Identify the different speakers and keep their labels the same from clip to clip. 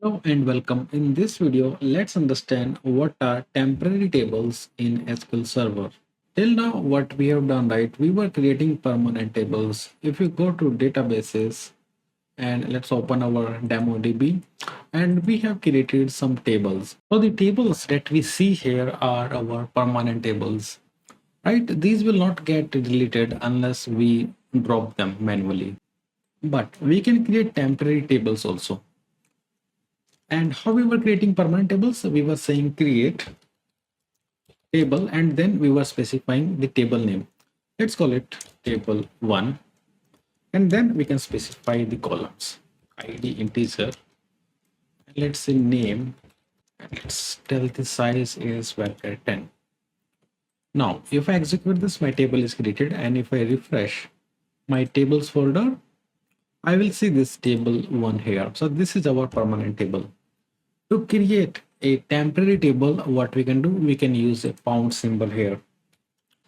Speaker 1: Hello and welcome. In this video, let's understand what are temporary tables in SQL Server. Till now, what we have done, right? We were creating permanent tables. If you go to databases and let's open our demo DB, and we have created some tables. So the tables that we see here are our permanent tables, right? These will not get deleted unless we drop them manually. But we can create temporary tables also. And how we were creating permanent tables? We were saying create table and then we were specifying the table name. Let's call it table 1 and then we can specify the columns id integer. Let's say name and let's tell the size is varchar 10. Now if I execute this, my table is created, and if I refresh my tables folder, I will see this table 1 here. So this is our permanent table. To create a temporary table, what we can do, we can use a pound symbol here.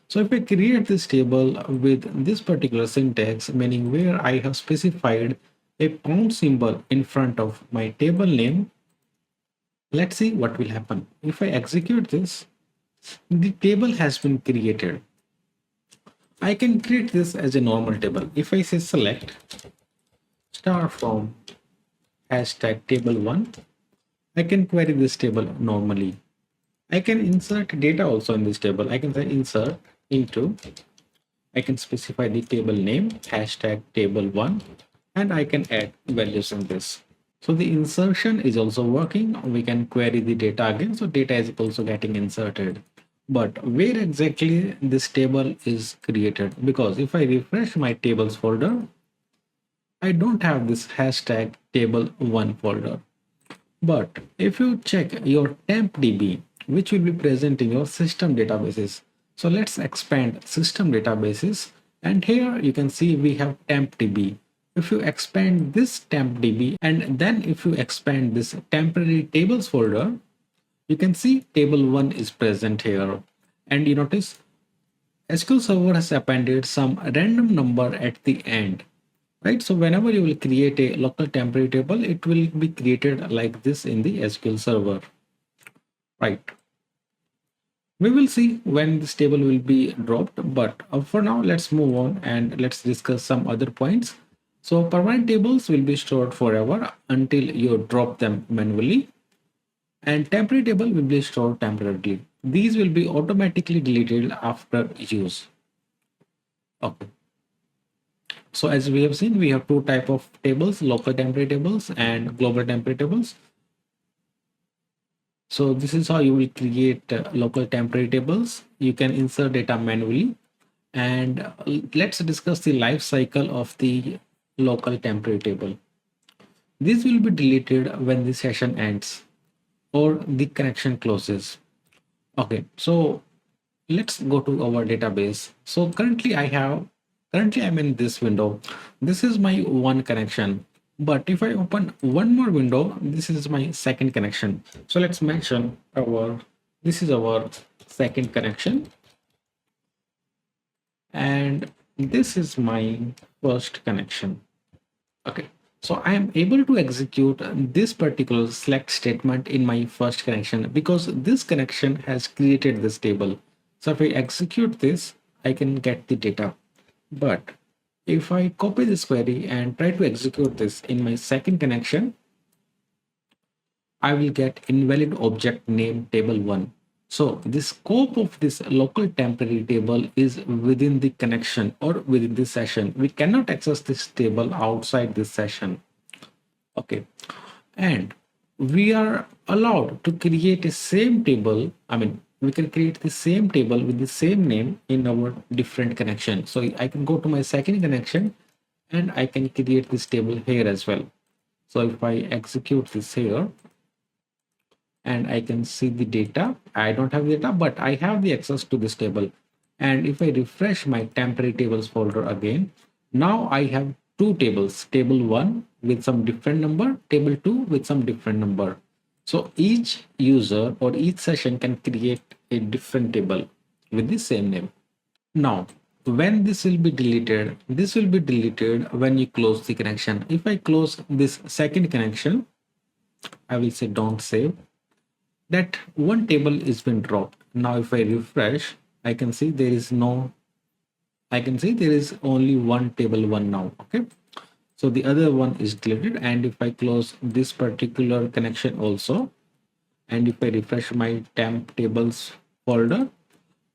Speaker 1: So if I create this table with this particular syntax, meaning where I have specified a pound symbol in front of my table name, let's see what will happen. If I execute this, the table has been created. I can create this as a normal table. If I say select star from hashtag table1, I can query this table normally. I can insert data also in this table. I can say insert into, I can specify the table name, hashtag table1, and I can add values in this. So the insertion is also working. We can query the data again. So data is also getting inserted. But where exactly this table is created? Because if I refresh my tables folder, I don't have this hashtag table1 folder. But if you check your TempDB, which will be present in your system databases. So let's expand system databases. And here you can see we have TempDB. If you expand this TempDB and then if you expand this temporary tables folder, you can see table 1 is present here. And you notice SQL Server has appended some random number at the end. Right, so whenever you will create a local temporary table, it will be created like this in the SQL Server. Right. We will see when this table will be dropped, but for now, let's move on and let's discuss some other points. So permanent tables will be stored forever until you drop them manually, and temporary table will be stored temporarily. These will be automatically deleted after use. Okay. So as we have seen, we have two type of tables, local temporary tables and global temporary tables. So this is how you will create local temporary tables. You can insert data manually, and let's discuss the life cycle of the local temporary table. This will be deleted when the session ends or the connection closes. Okay, so let's go to our database. So currently I'm in this window. This is my one connection. But if I open one more window, this is my second connection. So let's mention this is our second connection. And this is my first connection. Okay. So I am able to execute this particular select statement in my first connection because this connection has created this table. So if I execute this, I can get the data. But if I copy this query and try to execute this in my second connection, I will get invalid object name table1. So the scope of this local temporary table is within the connection or within the session. We cannot access this table outside this session. Okay. And we are allowed to create a same table. We can create the same table with the same name in our different connection. So I can go to my second connection and I can create this table here as well. So if I execute this here and I can see the data, I don't have data, but I have the access to this table. And if I refresh my temporary tables folder again, now I have two tables, table 1 with some different number, table 2 with some different number. So each user or each session can create a different table with the same name. Now, when this will be deleted, this will be deleted when you close the connection. If I close this second connection, I will say don't save. That one table is been dropped. Now if I refresh, I can see there is no, I can see there is only one table one now. Okay. So the other one is deleted. And if I close this particular connection also, and if I refresh my temp tables folder,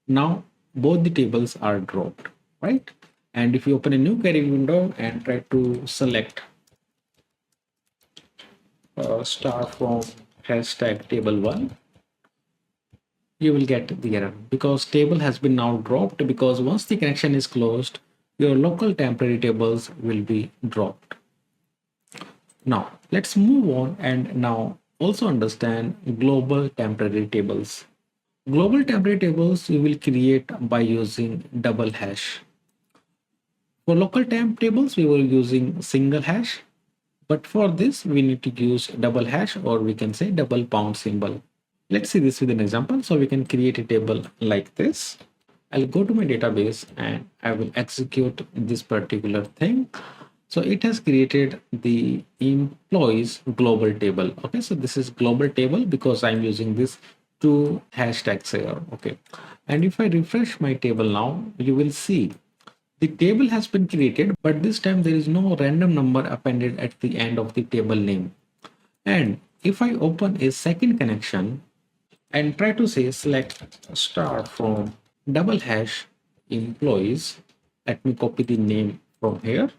Speaker 1: now both the tables are dropped, right? And if you open a new query window and try to select star from hashtag table one, you will get the error because table has been now dropped, because once the connection is closed, your local temporary tables will be dropped. Now let's move on and now also understand global temporary tables. Global temporary tables you will create by using double hash. For local temp tables, we were using single hash, but for this we need to use double hash, or we can say double pound symbol. Let's see this with an example. So we can create a table like this. I'll go to my database and I will execute this particular thing. So it has created the employees global table. Okay, so this is global table because I'm using this two hashtags here. Okay, and if I refresh my table now, you will see the table has been created, but this time there is no random number appended at the end of the table name. And if I open a second connection and try to say select star from double hash employees, let me copy the name from here.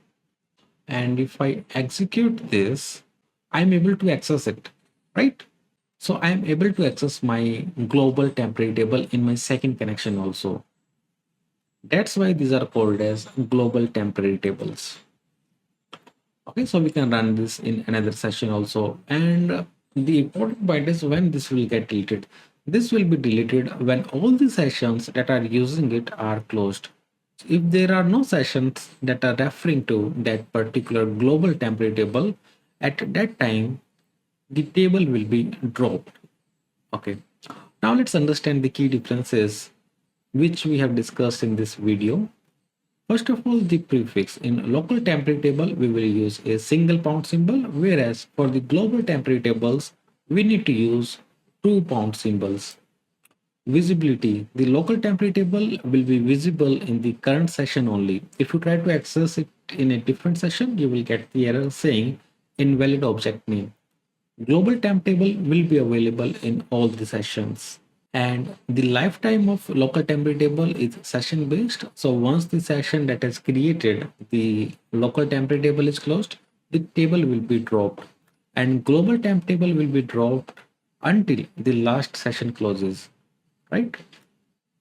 Speaker 1: And if I execute this, I'm able to access it, right? So I'm able to access my global temporary table in my second connection also. That's why these are called as global temporary tables. Okay, so we can run this in another session also. And the important point is when this will get deleted. This will be deleted when all the sessions that are using it are closed. So if there are no sessions that are referring to that particular global temporary table, at that time, the table will be dropped. Okay, now let's understand the key differences which we have discussed in this video. First of all, the prefix. In local temporary table, we will use a single pound symbol, whereas for the global temporary tables, we need to use two pound symbols. Visibility. The local temporary table will be visible in the current session only. If you try to access it in a different session, you will get the error saying invalid object name. Global temp table will be available in all the sessions. And the lifetime of local temporary table is session based. So once the session that is created, the local temporary table is closed, the table will be dropped, and global temp table will be dropped until the last session closes, right?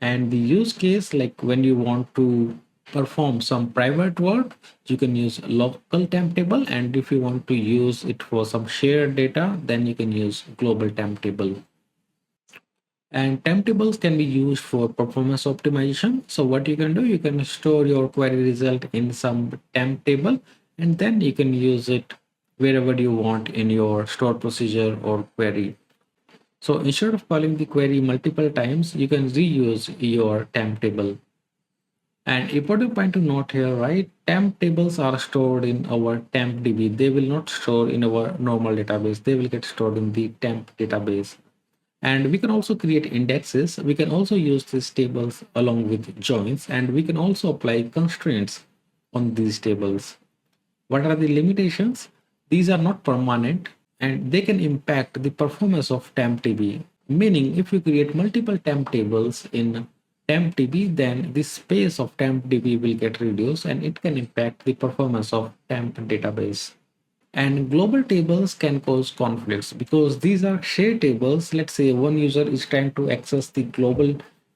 Speaker 1: And the use case, like when you want to perform some private work, you can use local temp table, and if you want to use it for some shared data, then you can use global temp table. And temp tables can be used for performance optimization. So what you can do, you can store your query result in some temp table, and then you can use it wherever you want in your store procedure or query. So instead of calling the query multiple times, you can reuse your temp table. And important point to note here, right? Temp tables are stored in our TempDB. They will not store in our normal database. They will get stored in the temp database. And we can also create indexes. We can also use these tables along with joins, and we can also apply constraints on these tables. What are the limitations? These are not permanent and they can impact the performance of TempDB. Meaning, if you create multiple temp tables in TempDB, then the space of TempDB will get reduced and it can impact the performance of temp database. And global tables can cause conflicts because these are shared tables. Let's say one user is trying to access the global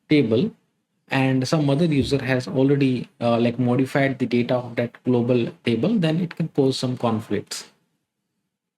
Speaker 1: table and some other user has already like modified the data of that global table, then it can cause some conflicts.